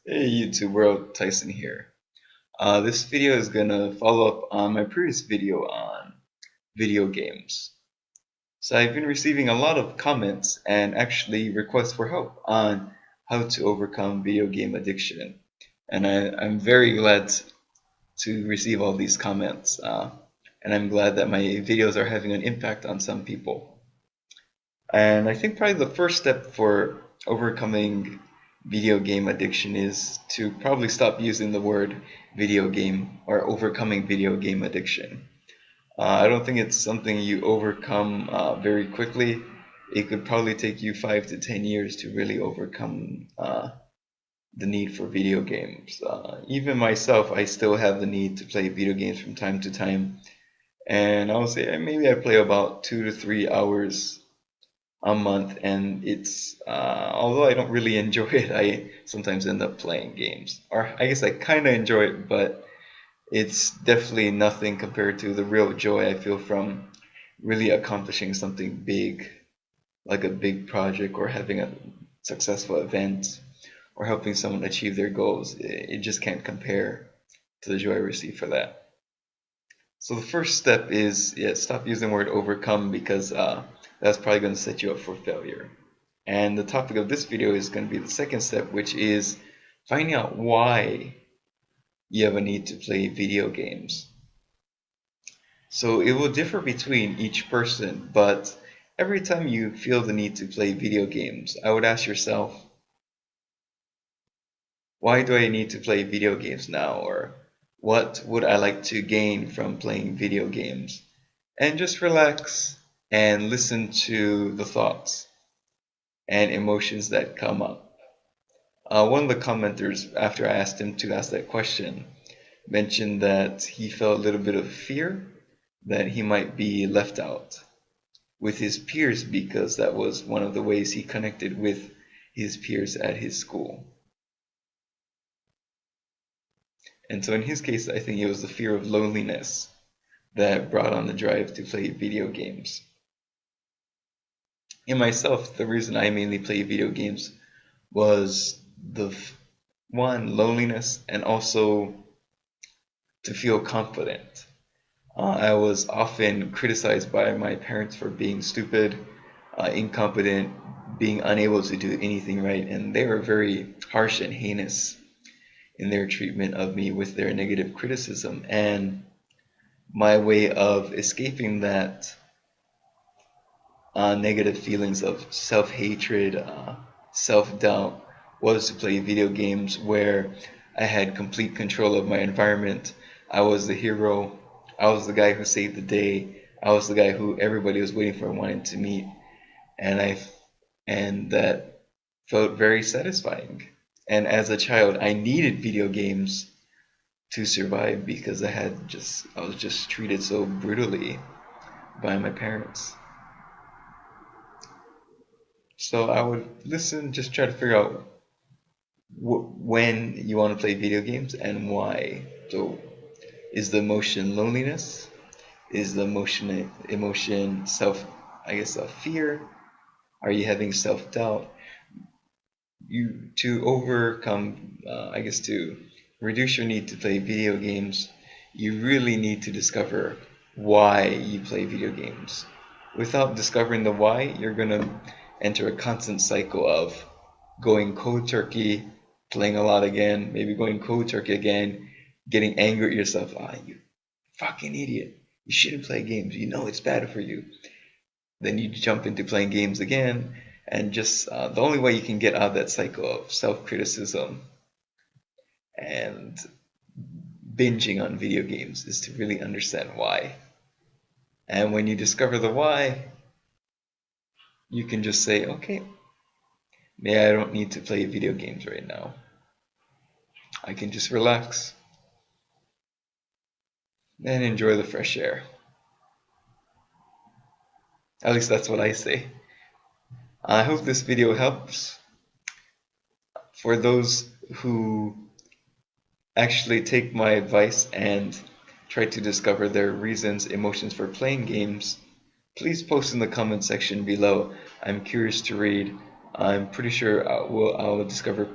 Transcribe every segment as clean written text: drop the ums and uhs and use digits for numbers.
Hey YouTube world, Tyson here. This video is gonna follow up on my previous video on video games. So I've been receiving a lot of comments and actually requests for help on how to overcome video game addiction. And I'm very glad to receive all these comments. And I'm glad that my videos are having an impact on some people. And I think probably the first step for overcoming video game addiction is to probably stop using the word video game or overcoming video game addiction. I don't think it's something you overcome very quickly. It could probably take you 5 to 10 years to really overcome the need for video games. Even myself, I still have the need to play video games from time to time. And I would say maybe I play about 2 to 3 hours a month, and it's although I don't really enjoy it, I sometimes end up playing games. Or I guess I kind of enjoy it, but it's definitely nothing compared to the real joy I feel from really accomplishing something big, like a big project or having a successful event or helping someone achieve their goals. It just can't compare to the joy I receive for that. So the first step is, yeah, stop using the word overcome because that's probably going to set you up for failure. And the topic of this video is going to be the second step, which is finding out why you have a need to play video games. So it will differ between each person, but every time you feel the need to play video games, I would ask yourself, why do I need to play video games now? Or what would I like to gain from playing video games? And just relax and listen to the thoughts and emotions that come up. One of the commenters, after I asked him to ask that question, mentioned that he felt a little bit of fear that he might be left out with his peers because that was one of the ways he connected with his peers at his school. And so in his case, I think it was the fear of loneliness that brought on the drive to play video games. In myself, the reason I mainly play video games was the one, loneliness, and also to feel confident. I was often criticized by my parents for being stupid, incompetent, being unable to do anything right, and they were very harsh and heinous in their treatment of me with their negative criticism. And my way of escaping that negative feelings of self-hatred, self-doubt, was to play video games where I had complete control of my environment. I was the hero. I was the guy who saved the day. I was the guy who everybody was waiting for and wanted to meet. And that felt very satisfying. And as a child, I needed video games to survive because I was just treated so brutally by my parents. So I would listen, just try to figure out when you want to play video games and why. So is the emotion loneliness? Is the emotion self, I guess, fear? Are you having self-doubt? You to overcome, I guess, to reduce your need to play video games, you really need to discover why you play video games. Without discovering the why, you're gonna enter a constant cycle of going cold turkey, playing a lot again, maybe going cold turkey again, getting angry at yourself. Ah, you fucking idiot. You shouldn't play games. You know it's bad for you. Then you jump into playing games again, and just the only way you can get out of that cycle of self-criticism and binging on video games is to really understand why. And when you discover the why, you can just say, okay, maybe I don't need to play video games right now. I can just relax and enjoy the fresh air. At least that's what I say. I hope this video helps. For those who actually take my advice and try to discover their reasons, emotions for playing games, please post in the comment section below. I'm curious to read. I'm pretty sure I'll discover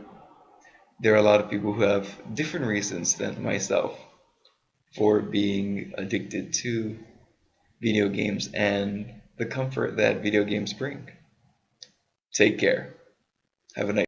there are a lot of people who have different reasons than myself for being addicted to video games and the comfort that video games bring. Take care. Have a nice